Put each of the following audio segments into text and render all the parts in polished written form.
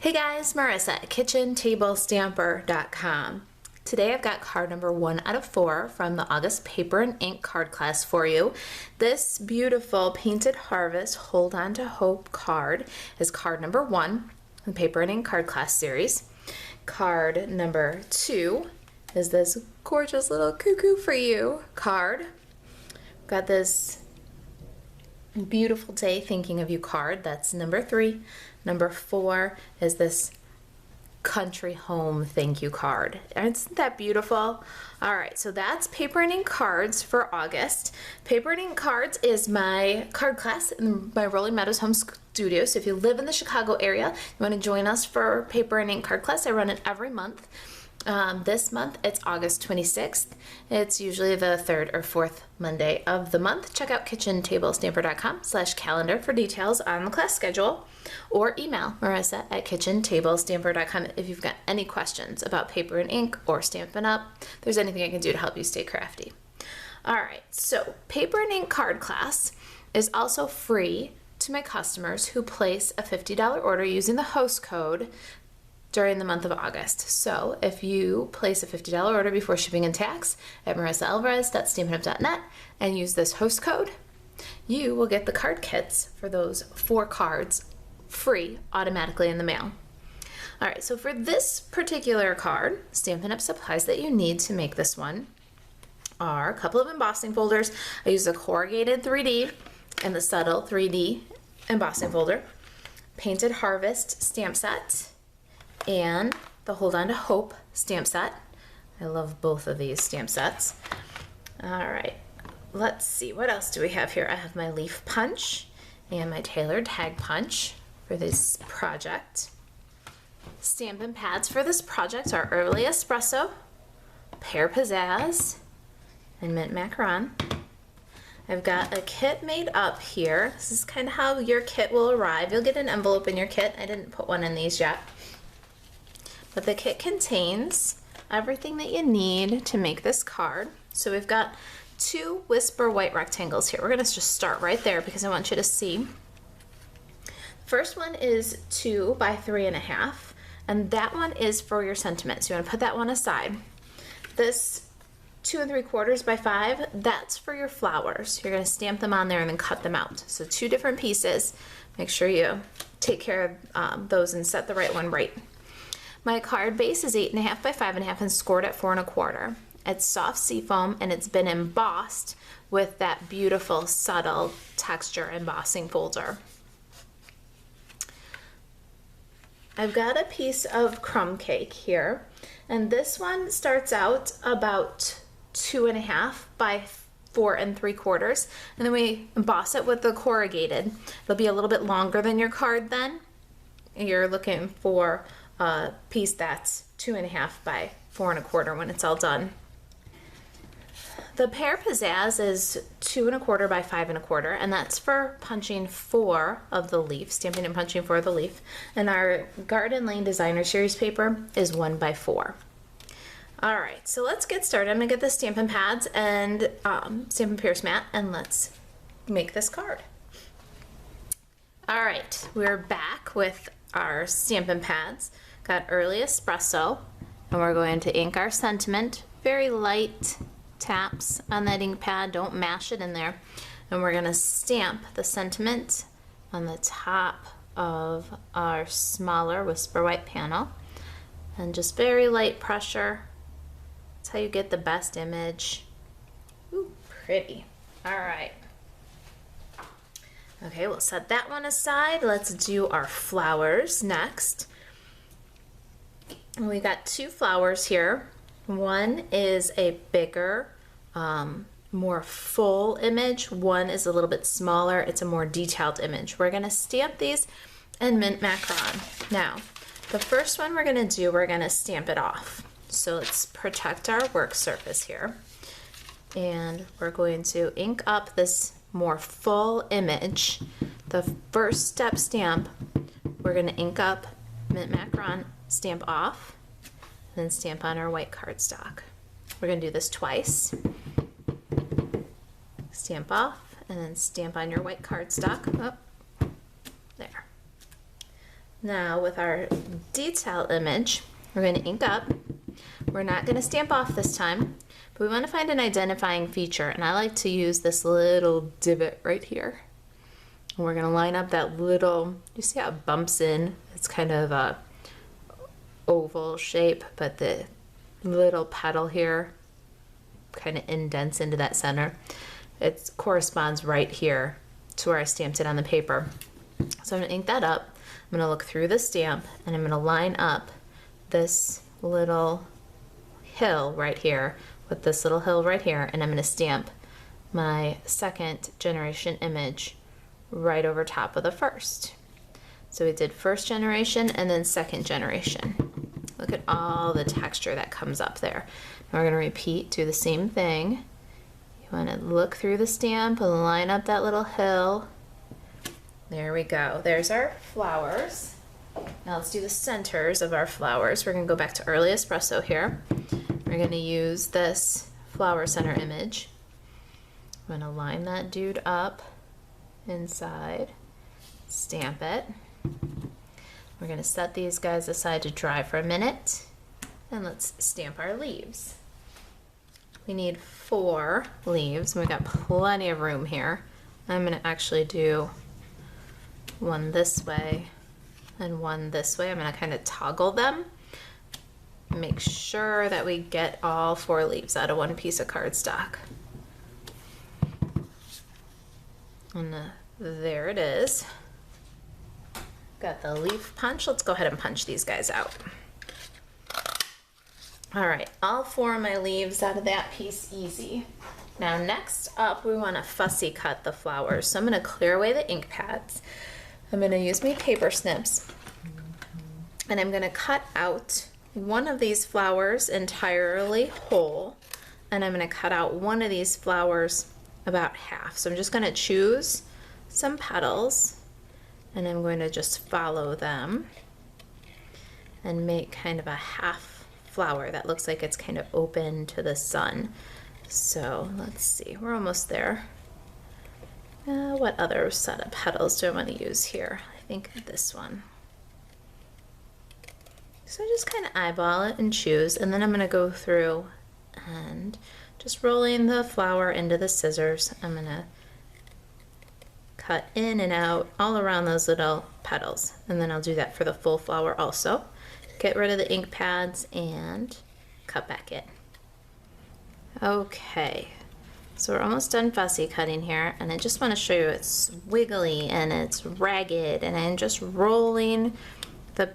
Hey guys, Marissa at KitchenTableStamper.com. Today I've got card number 1 out of 4 from the August Paper and Ink card class for you. This beautiful Painted Harvest Hold On to Hope card is card number 1 in the Paper and Ink card class series. Card number 2 is this gorgeous little cuckoo for you card. Got this beautiful day thinking of you card. That's number 3. Number 4 is this country home thank you card. Isn't that beautiful? All right, so that's Paper and Ink cards for August. Paper and Ink cards is my card class in my Rolling Meadows home studio. So if you live in the Chicago area, you want to join us for Paper and Ink card class, I run it every month. This month it's August 26th. It's usually the 3rd or 4th Monday of the month. Check out KitchenTableStamper.com/calendar for details on the class schedule, or email Marissa at KitchenTableStamper.com if you've got any questions about Paper and Ink or Stampin' Up. If there's anything I can do to help you stay crafty. All right, so Paper and Ink card class is also free to my customers who place a $50 order using the host code during the month of August. So if you place a $50 order before shipping and tax at marisaalvarez.stampinup.net and use this host code, you will get the card kits for those 4 cards free automatically in the mail. All right, so for this particular card, Stampin' Up! Supplies that you need to make this one are a couple of embossing folders. I use the corrugated 3D and the subtle 3D embossing folder, Painted Harvest stamp set, and the Hold On to Hope stamp set. I love both of these stamp sets. All right, let's see, what else do we have here? I have my leaf punch and my tailored tag punch for this project. Stampin' pads for this project are Early Espresso, Pear Pizzazz, and Mint Macaron. I've got a kit made up here. This is kind of how your kit will arrive. You'll get an envelope in your kit. I didn't put one in these yet. But the kit contains everything that you need to make this card. So we've got 2 Whisper white rectangles here. We're going to just start right there because I want you to see. First one is 2 by 3.5, and that one is for your sentiment. So you want to put that one aside. This 2 3/4 by 5, that's for your flowers. You're going to stamp them on there and then cut them out. So 2 different pieces. Make sure you take care of those and set the right one right. My card base is 8.5 by 5.5 and scored at 4 1/4. It's soft seafoam and it's been embossed with that beautiful subtle texture embossing folder. I've got a piece of crumb cake here, and this one starts out about 2.5 by 4 3/4, and then we emboss it with the corrugated. It'll be a little bit longer than your card then. You're looking for a piece that's 2.5 by 4 1/4 when it's all done. The Pear Pizzazz is 2 1/4 by 5 1/4, and that's for punching 4 of the leaf, stamping and punching 4 of the leaf. And our Garden Lane Designer Series paper is 1 by 4. All right, so let's get started. I'm gonna get the Stampin' pads and Stampin' Pierce mat, and let's make this card. All right, we're back with our Stampin' pads. Got Early Espresso, and we're going to ink our sentiment. Very light taps on that ink pad, don't mash it in there. And we're gonna stamp the sentiment on the top of our smaller Whisper White panel. And just very light pressure. That's how you get the best image. Ooh, pretty. All right. Okay, we'll set that one aside. Let's do our flowers next. We got 2 flowers here. One is a bigger, more full image. One is a little bit smaller. It's a more detailed image. We're gonna stamp these in Mint Macaron. Now, the first one we're gonna do, we're gonna stamp it off. So let's protect our work surface here. And we're going to ink up this more full image. The first step stamp, we're gonna ink up Mint Macaron, stamp off, and then stamp on our white cardstock. We're gonna do this twice. Stamp off, and then stamp on your white cardstock. Oh, there. Now with our detail image, we're going to ink up. We're not going to stamp off this time, but we want to find an identifying feature, and I like to use this little divot right here. And we're going to line up that little, you see how it bumps in? It's kind of a oval shape, but the little petal here kind of indents into that center. It corresponds right here to where I stamped it on the paper. So I'm going to ink that up. I'm going to look through the stamp, and I'm going to line up this little hill right here with this little hill right here, and I'm going to stamp my second generation image right over top of the first. So we did first generation and then second generation. Look at all the texture that comes up there. Now we're going to repeat, do the same thing. You want to look through the stamp and line up that little hill. There we go. There's our flowers. Now let's do the centers of our flowers. We're going to go back to early espresso here. We're going to use this flower center image. I'm going to line that dude up inside, stamp it. We're going to set these guys aside to dry for a minute, and let's stamp our leaves. We need 4 leaves, and we've got plenty of room here. I'm going to actually do one this way and one this way. I'm going to kind of toggle them. Make sure that we get all 4 leaves out of one piece of cardstock. And there it is. Got the leaf punch. Let's go ahead and punch these guys out. All right, all 4 of my leaves out of that piece, easy. Now next up, we want to fussy cut the flowers. So I'm going to clear away the ink pads. I'm going to use my paper snips, and I'm going to cut out one of these flowers entirely whole, and I'm going to cut out one of these flowers about half. So I'm just going to choose some petals, and I'm going to just follow them and make kind of a half flower that looks like it's kind of open to the sun. So let's see, we're almost there. What other set of petals do I want to use here? I think this one. So just kind of eyeball it and choose, and then I'm going to go through and just rolling the flower into the scissors. I'm going to cut in and out all around those little petals, and then I'll do that for the full flower also. Get rid of the ink pads and cut back in. Okay, so we're almost done fussy cutting here, and I just want to show you it's wiggly and it's ragged, and I'm just rolling the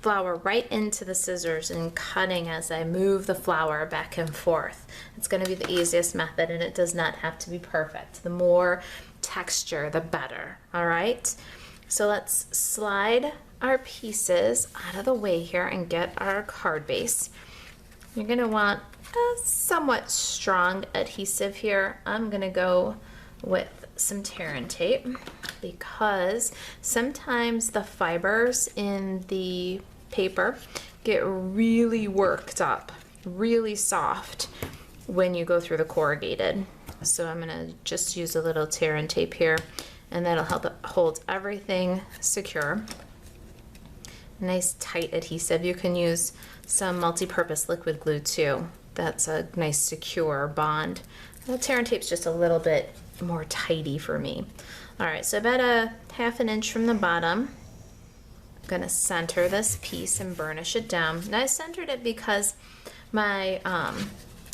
flower right into the scissors and cutting as I move the flower back and forth. It's going to be the easiest method, and it does not have to be perfect. The more texture, the better. All right, so let's slide our pieces out of the way here and get our card base. You're going to want a somewhat strong adhesive here. I'm going to go with some tear and tape because sometimes the fibers in the paper get really worked up, really soft when you go through the corrugated. So I'm going to just use a little tear and tape here, and that'll help it hold everything secure. Nice tight adhesive. You can use some multi-purpose liquid glue too. That's a nice secure bond. The tear and tape's just a little bit more tighty for me. All right, so about a ½ inch from the bottom, I'm gonna center this piece and burnish it down. Now I centered it because my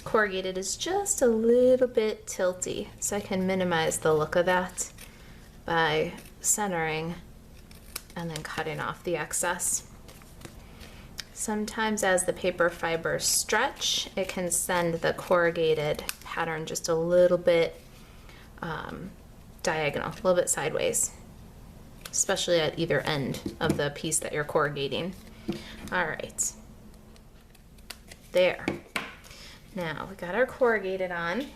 corrugated is just a little bit tilty, so I can minimize the look of that by centering and then cutting off the excess. Sometimes as the paper fibers stretch, it can send the corrugated pattern just a little bit diagonal, a little bit sideways, especially at either end of the piece that you're corrugating. All right, there. Now we got our corrugated on.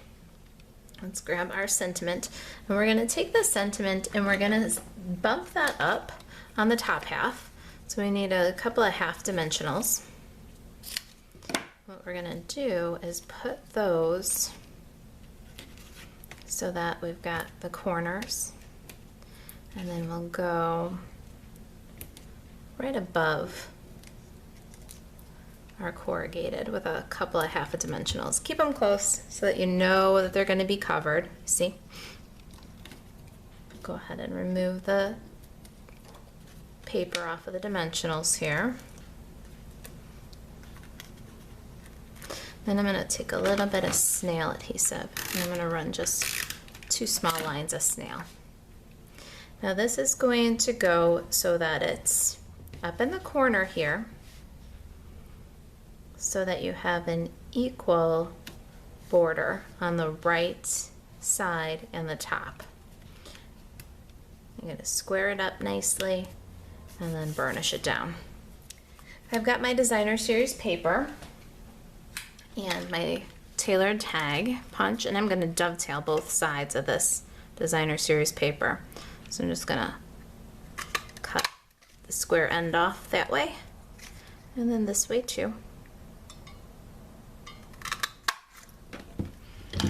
Let's grab our sentiment, and we're gonna take the sentiment and we're gonna bump that up on the top half. So we need a couple of half dimensionals. What we're gonna do is put those so that we've got the corners, and then we'll go right above our corrugated with a couple of half a dimensionals. Keep them close so that you know that they're going to be covered. See? Go ahead and remove the paper off of the dimensionals here. Then I'm going to take a little bit of snail adhesive and I'm going to run just 2 small lines of snail. Now this is going to go so that it's up in the corner here so that you have an equal border on the right side and the top. I'm going to square it up nicely and then burnish it down. I've got my designer series paper and my tailored tag punch, and I'm going to dovetail both sides of this designer series paper. So I'm just going to cut the square end off that way and then this way too.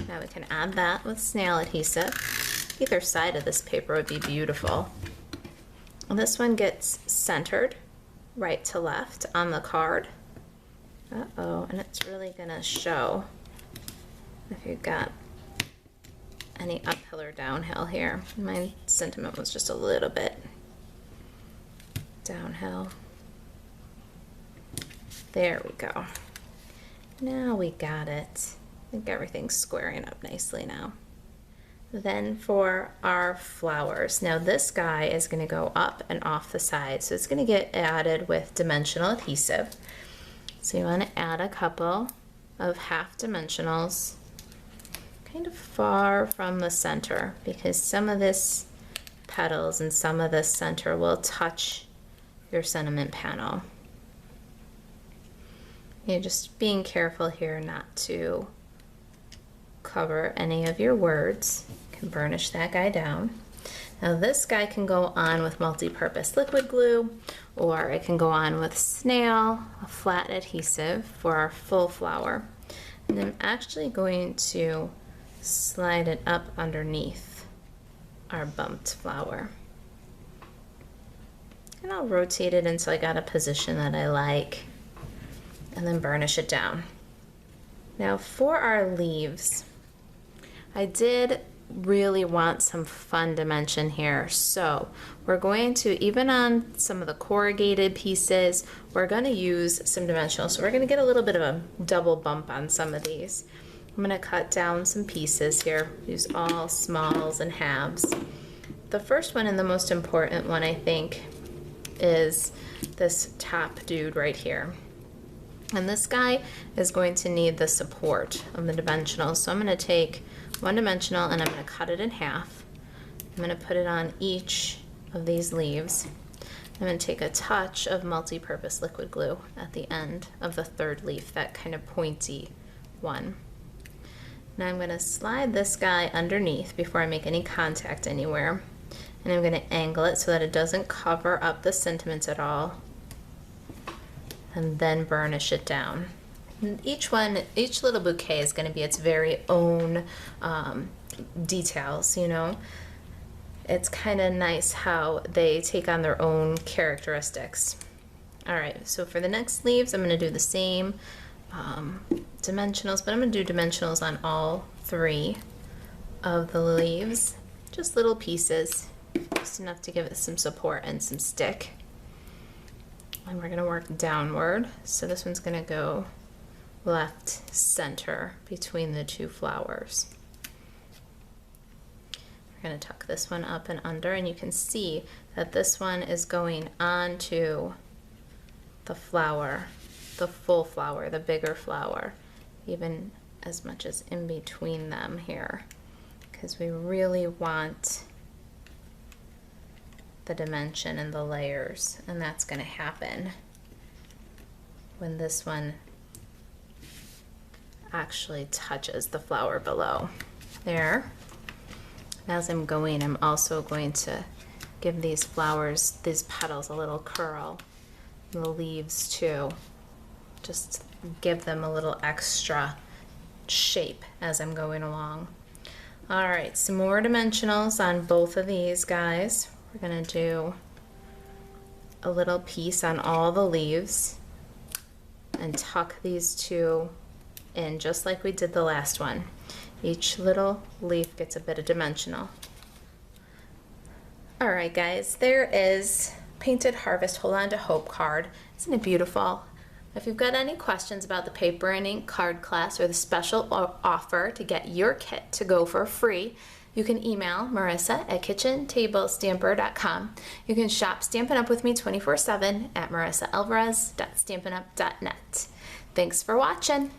Now we can add that with snail adhesive. Either side of this paper would be beautiful. And this one gets centered right to left on the card. Uh-oh, and it's really gonna show if you've got any uphill or downhill here. My sentiment was just a little bit downhill. There we go. Now we got it. I think everything's squaring up nicely now. Then for our flowers. Now this guy is going to go up and off the side, so it's going to get added with dimensional adhesive. So you want to add a couple of half dimensionals kind of far from the center, because some of this petals and some of this center will touch your sentiment panel. You're just being careful here not to cover any of your words. You can burnish that guy down. Now this guy can go on with multi-purpose liquid glue, or it can go on with snail, a flat adhesive for our full flower. And I'm actually going to slide it up underneath our bumped flower. And I'll rotate it until I got a position that I like, and then burnish it down. Now for our leaves, I did really want some fun dimension here, so we're going to, even on some of the corrugated pieces, we're going to use some dimensional. So we're going to get a little bit of a double bump on some of these. I'm going to cut down some pieces here, use all smalls and halves. The first one and the most important one, I think, is this top dude right here. And this guy is going to need the support of the dimensionals. So I'm going to take one dimensional and I'm going to cut it in half. I'm going to put it on each of these leaves. I'm going to take a touch of multi-purpose liquid glue at the end of the third leaf, that kind of pointy one. Now I'm going to slide this guy underneath before I make any contact anywhere. And I'm going to angle it so that it doesn't cover up the sentiments at all. And then burnish it down. And each little bouquet is going to be its very own details, you know. It's kind of nice how they take on their own characteristics. All right, so for the next leaves, I'm going to do the same dimensionals, but I'm going to do dimensionals on all 3 of the leaves. Just little pieces, just enough to give it some support and some stick. And we're going to work downward. So this one's going to go left center between the 2 flowers. We're going to tuck this one up and under, and you can see that this one is going onto the flower, the full flower, the bigger flower, even as much as in between them here, because we really want the dimension and the layers, and that's going to happen when this one actually touches the flower below. There. As I'm going, I'm also going to give these flowers, these petals, a little curl. The leaves too. Just give them a little extra shape as I'm going along. All right, some more dimensionals on both of these guys. We're gonna do a little piece on all the leaves and tuck these two in just like we did the last one. Each little leaf gets a bit of dimensional. All right, guys, there is Painted Harvest Hold On to Hope card. Isn't it beautiful? If you've got any questions about the paper and ink card class or the special offer to get your kit to go for free, you can email Marisa at kitchentablestamper.com. You can shop Stampin' Up! With me 24/7 at marisaalvarez.stampinup.net. Thanks for watching.